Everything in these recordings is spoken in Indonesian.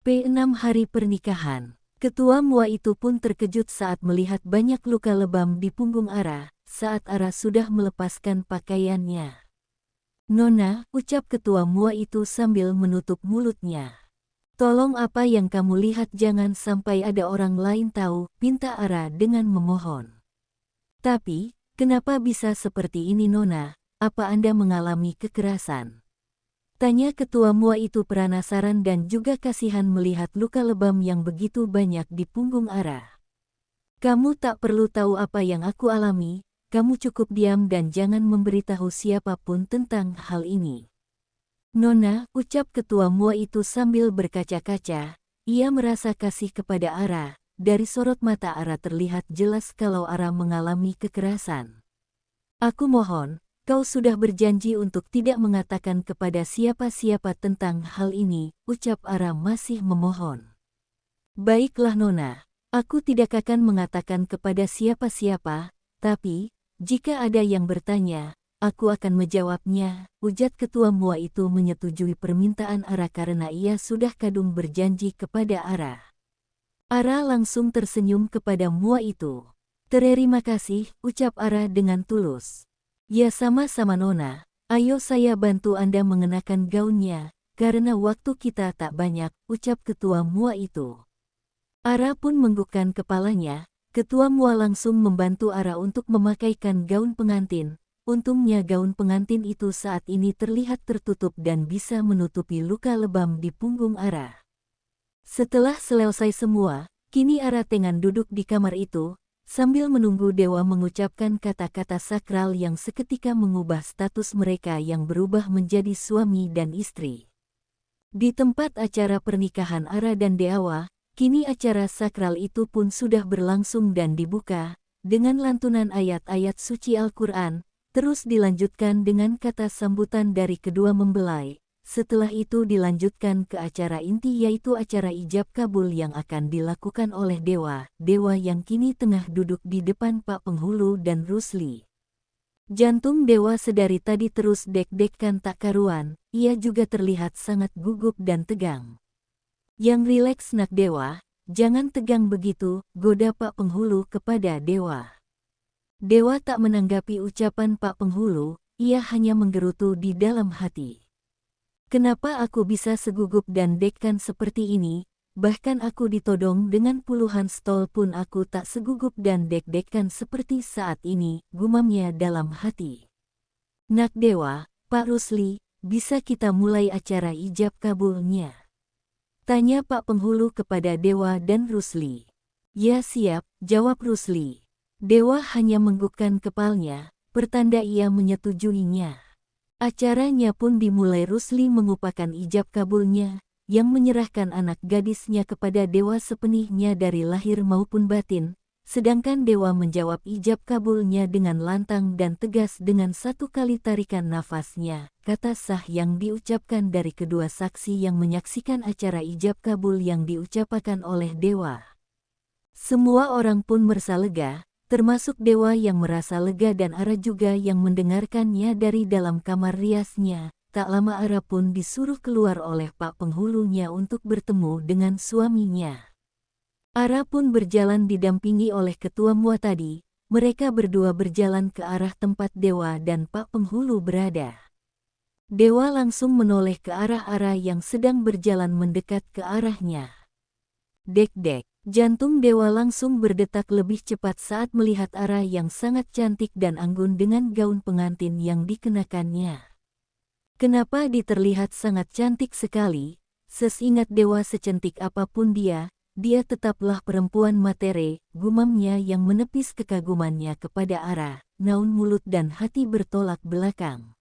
P6 hari pernikahan. Ketua Mua itu pun terkejut saat melihat banyak luka lebam di punggung Ara, saat Ara sudah melepaskan pakaiannya. "Nona," ucap Ketua Mua itu sambil menutup mulutnya. "Tolong apa yang kamu lihat jangan sampai ada orang lain tahu," pinta Ara dengan memohon. "Tapi, kenapa bisa seperti ini Nona? Apa Anda mengalami kekerasan?" Tanya Ketua Mua itu penasaran dan juga kasihan melihat luka lebam yang begitu banyak di punggung Ara. "Kamu tak perlu tahu apa yang aku alami, kamu cukup diam dan jangan memberitahu siapapun tentang hal ini." "Nona," ucap Ketua Mua itu sambil berkaca-kaca, ia merasa kasih kepada Ara. Dari sorot mata Ara terlihat jelas kalau Ara mengalami kekerasan. "Aku mohon, kau sudah berjanji untuk tidak mengatakan kepada siapa-siapa tentang hal ini," ucap Ara masih memohon. "Baiklah Nona, aku tidak akan mengatakan kepada siapa-siapa, tapi, jika ada yang bertanya, aku akan menjawabnya," ujar Ketua Mua itu menyetujui permintaan Ara karena ia sudah kadung berjanji kepada Ara. Ara langsung tersenyum kepada Mua itu. "Terima kasih," ucap Ara dengan tulus. "Ya sama-sama Nona, ayo saya bantu Anda mengenakan gaunnya, karena waktu kita tak banyak," ucap Ketua Mua itu. Ara pun menganggukkan kepalanya, Ketua Mua langsung membantu Ara untuk memakaikan gaun pengantin. Untungnya gaun pengantin itu saat ini terlihat tertutup dan bisa menutupi luka lebam di punggung Ara. Setelah selesai semua, kini Ara tengah duduk di kamar itu, sambil menunggu dewa mengucapkan kata-kata sakral yang seketika mengubah status mereka yang berubah menjadi suami dan istri. Di tempat acara pernikahan Ara dan Dewa, kini acara sakral itu pun sudah berlangsung dan dibuka, dengan lantunan ayat-ayat suci Al-Quran. Terus dilanjutkan dengan kata sambutan dari kedua mempelai. Setelah itu dilanjutkan ke acara inti yaitu acara ijab kabul yang akan dilakukan oleh Dewa yang kini tengah duduk di depan Pak Penghulu dan Rusli. Jantung Dewa sedari tadi terus deg-degan tak karuan, ia juga terlihat sangat gugup dan tegang. "Yang rileks nak Dewa, jangan tegang begitu," goda Pak Penghulu kepada Dewa. Dewa tak menanggapi ucapan Pak Penghulu, ia hanya menggerutu di dalam hati. "Kenapa aku bisa segugup dan deg-degan seperti ini, bahkan aku ditodong dengan puluhan stol pun aku tak segugup dan deg-degan seperti saat ini," gumamnya dalam hati. "Nak Dewa, Pak Rusli, bisa kita mulai acara ijab kabulnya?" tanya Pak Penghulu kepada Dewa dan Rusli. "Ya siap," jawab Rusli. Dewa hanya menganggukkan kepalanya, pertanda ia menyetujuinya. Acaranya pun dimulai. Rusli mengupakan ijab kabulnya, yang menyerahkan anak gadisnya kepada Dewa sepenuhnya dari lahir maupun batin, sedangkan Dewa menjawab ijab kabulnya dengan lantang dan tegas dengan satu kali tarikan nafasnya, kata sah yang diucapkan dari kedua saksi yang menyaksikan acara ijab kabul yang diucapkan oleh Dewa. Semua orang pun merasa lega, termasuk Dewa yang merasa lega dan Ara juga yang mendengarkannya dari dalam kamar riasnya. Tak lama Ara pun disuruh keluar oleh Pak Penghulunya untuk bertemu dengan suaminya. Ara pun berjalan didampingi oleh Ketua Mua tadi. Mereka berdua berjalan ke arah tempat Dewa dan Pak Penghulu berada. Dewa langsung menoleh ke arah Ara yang sedang berjalan mendekat ke arahnya. Dek-dek. Jantung Dewa langsung berdetak lebih cepat saat melihat Ara yang sangat cantik dan anggun dengan gaun pengantin yang dikenakannya. "Kenapa dia terlihat sangat cantik sekali? Seingat Dewa secantik apapun dia tetaplah perempuan matere," gumamnya yang menepis kekagumannya kepada Ara, naun mulut dan hati bertolak belakang.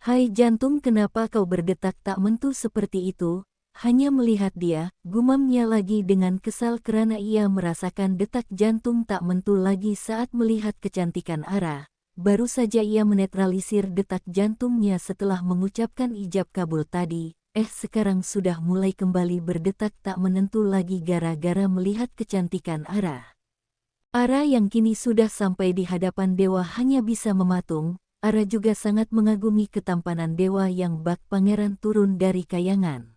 "Hai jantung, kenapa kau berdetak tak menentu seperti itu? Hanya melihat dia," gumamnya lagi dengan kesal karena ia merasakan detak jantung tak menentu lagi saat melihat kecantikan Ara. Baru saja ia menetralisir detak jantungnya setelah mengucapkan ijab kabul tadi, sekarang sudah mulai kembali berdetak tak menentu lagi gara-gara melihat kecantikan Ara. Ara yang kini sudah sampai di hadapan Dewa hanya bisa mematung. Ara juga sangat mengagumi ketampanan Dewa yang bak pangeran turun dari kayangan.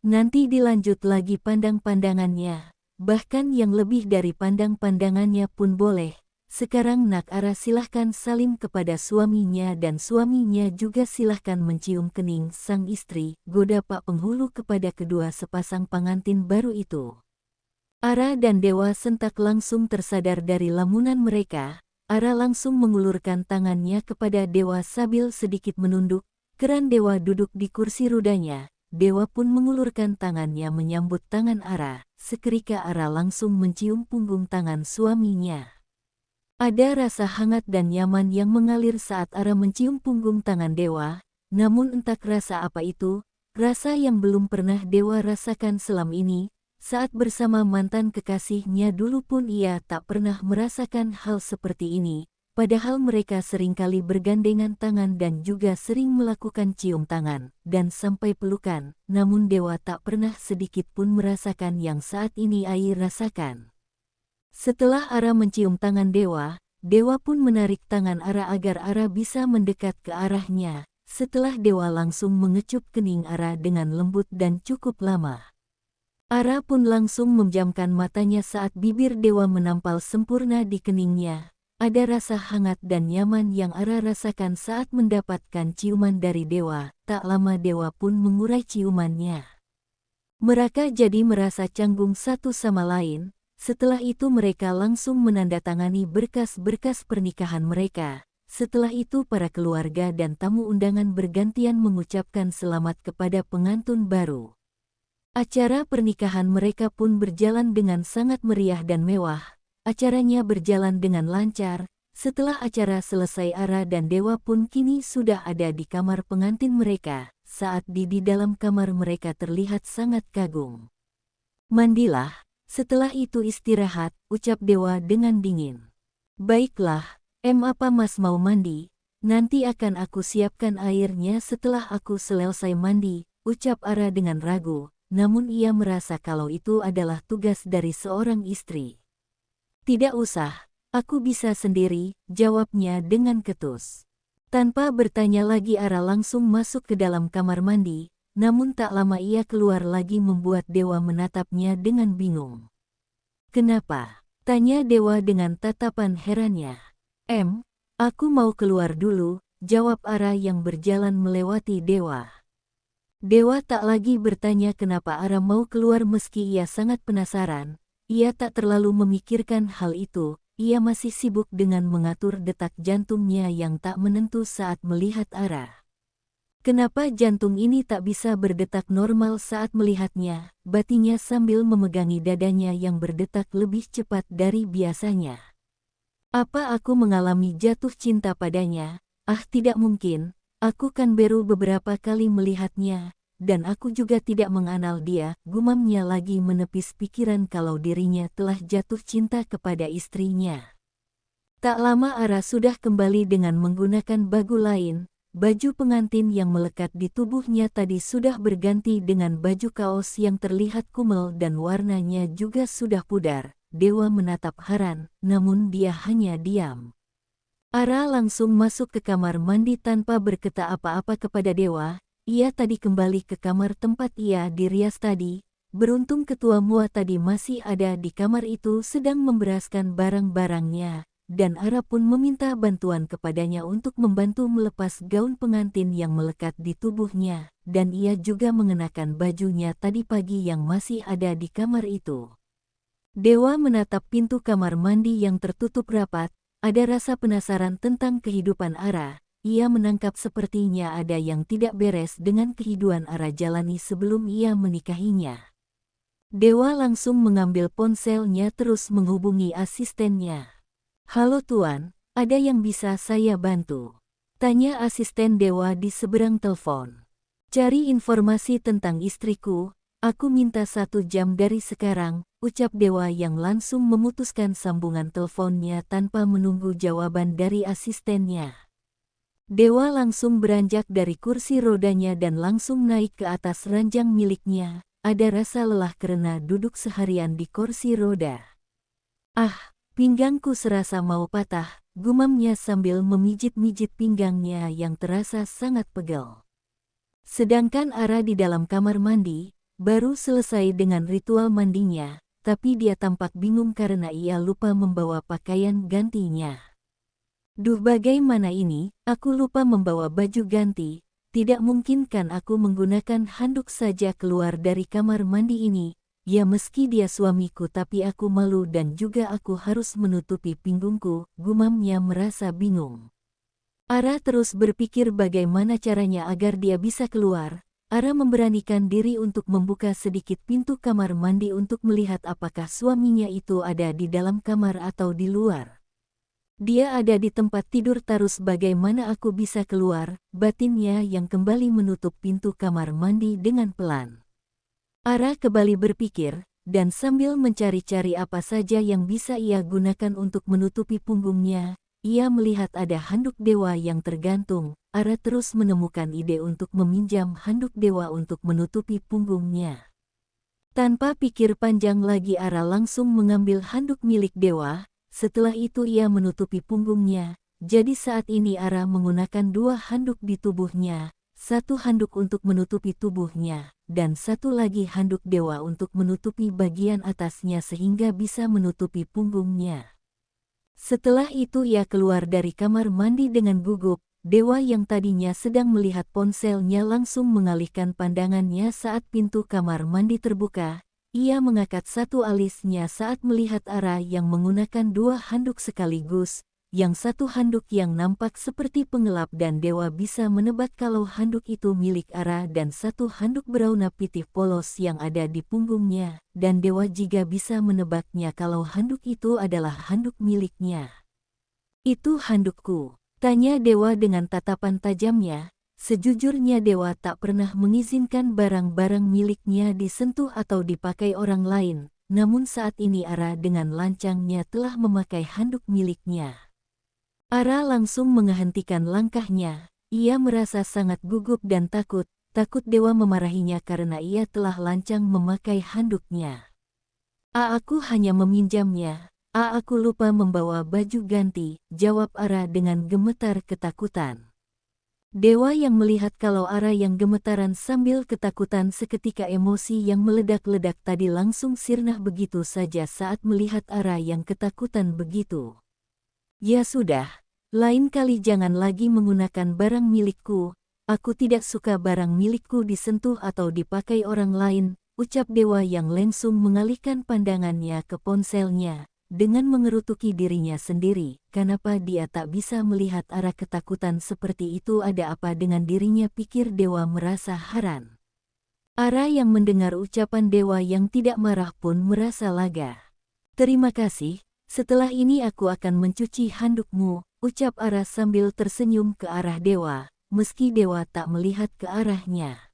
Nanti dilanjut lagi pandang-pandangannya. Bahkan yang lebih dari pandang-pandangannya pun boleh. Sekarang Nak Ara silahkan salim kepada suaminya dan suaminya juga silahkan mencium kening sang istri, goda Pak Penghulu kepada kedua sepasang pengantin baru itu. Ara dan Dewa Sentak langsung tersadar dari lamunan mereka. Ara langsung mengulurkan tangannya kepada Dewa sambil sedikit menunduk, keran Dewa duduk di kursi rodanya. Dewa pun mengulurkan tangannya menyambut tangan Ara. Seketika Ara langsung mencium punggung tangan suaminya. Ada rasa hangat dan nyaman yang mengalir saat Ara mencium punggung tangan Dewa, namun entah rasa apa itu, rasa yang belum pernah Dewa rasakan selama ini, saat bersama mantan kekasihnya dulu pun ia tak pernah merasakan hal seperti ini, padahal mereka seringkali bergandengan tangan dan juga sering melakukan cium tangan, dan sampai pelukan, namun Dewa tak pernah sedikit pun merasakan yang saat ini ia rasakan. Setelah Ara mencium tangan Dewa, Dewa pun menarik tangan Ara agar Ara bisa mendekat ke arahnya. Setelah Dewa langsung mengecup kening Ara dengan lembut dan cukup lama. Ara pun langsung memejamkan matanya saat bibir Dewa menampal sempurna di keningnya. Ada rasa hangat dan nyaman yang Ara rasakan saat mendapatkan ciuman dari Dewa. Tak lama Dewa pun mengurai ciumannya. Mereka jadi merasa canggung satu sama lain. Setelah itu mereka langsung menandatangani berkas-berkas pernikahan mereka. Setelah itu para keluarga dan tamu undangan bergantian mengucapkan selamat kepada pengantin baru. Acara pernikahan mereka pun berjalan dengan sangat meriah dan mewah. Acaranya berjalan dengan lancar. Setelah acara selesai Ara dan Dewa pun kini sudah ada di kamar pengantin mereka. Saat di dalam kamar mereka terlihat sangat kagum. Mandilah. Setelah itu istirahat, ucap Dewa dengan dingin. Baiklah, apa Mas mau mandi? Nanti akan aku siapkan airnya setelah aku selesai mandi, ucap Ara dengan ragu, namun ia merasa kalau itu adalah tugas dari seorang istri. Tidak usah, aku bisa sendiri, jawabnya dengan ketus. Tanpa bertanya lagi Ara langsung masuk ke dalam kamar mandi. Namun tak lama ia keluar lagi membuat Dewa menatapnya dengan bingung. Kenapa? Tanya Dewa dengan tatapan herannya. Aku mau keluar dulu, jawab Ara yang berjalan melewati Dewa. Dewa tak lagi bertanya kenapa Ara mau keluar meski ia sangat penasaran. Ia tak terlalu memikirkan hal itu, ia masih sibuk dengan mengatur detak jantungnya yang tak menentu saat melihat Ara. Kenapa jantung ini tak bisa berdetak normal saat melihatnya, batinya sambil memegangi dadanya yang berdetak lebih cepat dari biasanya. Apa aku mengalami jatuh cinta padanya? Tidak mungkin, aku kan baru beberapa kali melihatnya, dan aku juga tidak mengenal dia, gumamnya lagi menepis pikiran kalau dirinya telah jatuh cinta kepada istrinya. Tak lama Ara sudah kembali dengan menggunakan baju lain. Baju pengantin yang melekat di tubuhnya tadi sudah berganti dengan baju kaos yang terlihat kumel dan warnanya juga sudah pudar. Dewa menatap heran, namun dia hanya diam. Ara langsung masuk ke kamar mandi tanpa berkata apa-apa kepada Dewa. Ia tadi kembali ke kamar tempat ia dirias tadi. Beruntung ketua Mua tadi masih ada di kamar itu sedang membereskan barang-barangnya. Dan Ara pun meminta bantuan kepadanya untuk membantu melepas gaun pengantin yang melekat di tubuhnya, dan ia juga mengenakan bajunya tadi pagi yang masih ada di kamar itu. Dewa menatap pintu kamar mandi yang tertutup rapat, ada rasa penasaran tentang kehidupan Ara. Ia menangkap sepertinya ada yang tidak beres dengan kehidupan Ara jalani sebelum ia menikahinya. Dewa langsung mengambil ponselnya terus menghubungi asistennya. Halo Tuan, ada yang bisa saya bantu? Tanya asisten Dewa di seberang telepon. Cari informasi tentang istriku, aku minta 1 jam dari sekarang, ucap Dewa yang langsung memutuskan sambungan teleponnya tanpa menunggu jawaban dari asistennya. Dewa langsung beranjak dari kursi rodanya dan langsung naik ke atas ranjang miliknya. Ada rasa lelah karena duduk seharian di kursi roda. Pinggangku serasa mau patah, gumamnya sambil memijit-mijit pinggangnya yang terasa sangat pegel. Sedangkan Ara di dalam kamar mandi, baru selesai dengan ritual mandinya, tapi dia tampak bingung karena ia lupa membawa pakaian gantinya. Duh, bagaimana ini, aku lupa membawa baju ganti, tidak mungkin kan aku menggunakan handuk saja keluar dari kamar mandi ini. Ya meski dia suamiku tapi aku malu dan juga aku harus menutupi pinggungku, gumamnya merasa bingung. Ara terus berpikir bagaimana caranya agar dia bisa keluar. Ara memberanikan diri untuk membuka sedikit pintu kamar mandi untuk melihat apakah suaminya itu ada di dalam kamar atau di luar. Dia ada di tempat tidur terus, bagaimana aku bisa keluar, batinnya yang kembali menutup pintu kamar mandi dengan pelan. Ara kembali berpikir, dan sambil mencari-cari apa saja yang bisa ia gunakan untuk menutupi punggungnya, ia melihat ada handuk dewa yang tergantung. Ara terus menemukan ide untuk meminjam handuk dewa untuk menutupi punggungnya. Tanpa pikir panjang lagi Ara langsung mengambil handuk milik dewa, setelah itu ia menutupi punggungnya. Jadi saat ini Ara menggunakan 2 handuk di tubuhnya. 1 handuk untuk menutupi tubuhnya, dan 1 lagi handuk dewa untuk menutupi bagian atasnya sehingga bisa menutupi punggungnya. Setelah itu ia keluar dari kamar mandi dengan gugup. Dewa yang tadinya sedang melihat ponselnya langsung mengalihkan pandangannya saat pintu kamar mandi terbuka. Ia mengangkat 1 alisnya saat melihat Ara yang menggunakan 2 handuk sekaligus. Yang 1 handuk yang nampak seperti pengelap dan dewa bisa menebak kalau handuk itu milik Ara, dan 1 handuk berwarna putih polos yang ada di punggungnya, dan dewa juga bisa menebaknya kalau handuk itu adalah handuk miliknya. Itu handukku, tanya dewa dengan tatapan tajamnya. Sejujurnya dewa tak pernah mengizinkan barang-barang miliknya disentuh atau dipakai orang lain, namun saat ini Ara dengan lancangnya telah memakai handuk miliknya. Ara langsung menghentikan langkahnya. Ia merasa sangat gugup dan takut dewa memarahinya karena ia telah lancang memakai handuknya. Aku hanya meminjamnya. Aku lupa membawa baju ganti, jawab Ara dengan gemetar ketakutan. Dewa yang melihat kalau Ara yang gemetaran sambil ketakutan, seketika emosi yang meledak-ledak tadi langsung sirna begitu saja saat melihat Ara yang ketakutan begitu. Ya sudah, lain kali jangan lagi menggunakan barang milikku. Aku tidak suka barang milikku disentuh atau dipakai orang lain, ucap dewa yang langsung mengalihkan pandangannya ke ponselnya. Dengan mengerutuki dirinya sendiri, kenapa dia tak bisa melihat Ara ketakutan seperti itu, ada apa dengan dirinya, pikir dewa merasa heran. Ara yang mendengar ucapan dewa yang tidak marah pun merasa lega. Terima kasih. Setelah ini aku akan mencuci handukmu, ucap Ara sambil tersenyum ke arah dewa, meski dewa tak melihat ke arahnya.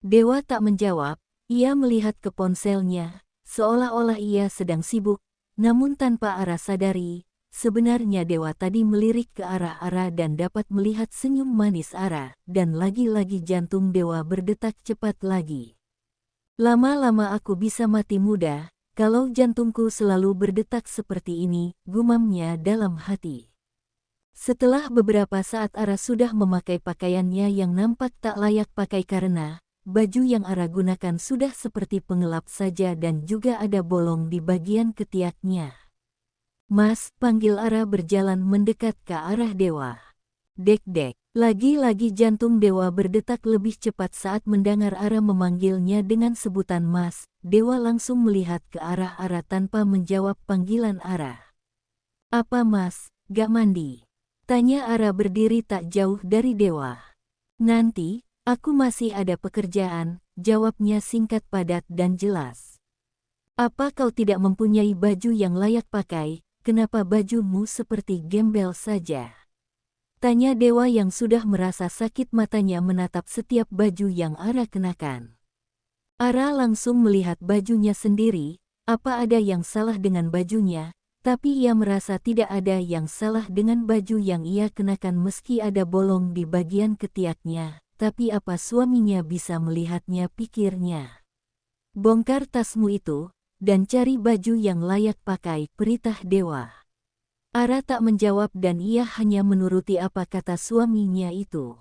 Dewa tak menjawab, ia melihat ke ponselnya, seolah-olah ia sedang sibuk, namun tanpa Ara sadari, sebenarnya dewa tadi melirik ke arah Ara dan dapat melihat senyum manis Ara, dan lagi-lagi jantung dewa berdetak cepat lagi. Lama-lama aku bisa mati muda. Kalau jantungku selalu berdetak seperti ini, gumamnya dalam hati. Setelah beberapa saat Ara sudah memakai pakaiannya yang nampak tak layak pakai karena baju yang Ara gunakan sudah seperti pengelap saja dan juga ada bolong di bagian ketiaknya. Mas, panggil Ara berjalan mendekat ke arah dewa. Dek-dek. Lagi-lagi jantung dewa berdetak lebih cepat saat mendengar Ara memanggilnya dengan sebutan Mas. Dewa langsung melihat ke arah Ara tanpa menjawab panggilan Ara. Apa Mas, gak mandi? Tanya Ara berdiri tak jauh dari dewa. Nanti, aku masih ada pekerjaan, jawabnya singkat padat dan jelas. Apa kau tidak mempunyai baju yang layak pakai? Kenapa bajumu seperti gembel saja? Tanya dewa yang sudah merasa sakit matanya menatap setiap baju yang Ara kenakan. Ara langsung melihat bajunya sendiri, apa ada yang salah dengan bajunya, tapi ia merasa tidak ada yang salah dengan baju yang ia kenakan meski ada bolong di bagian ketiaknya, tapi apa suaminya bisa melihatnya, pikirnya. Bongkar tasmu itu, dan cari baju yang layak pakai, perintah dewa. Ara tak menjawab dan ia hanya menuruti apa kata suaminya itu.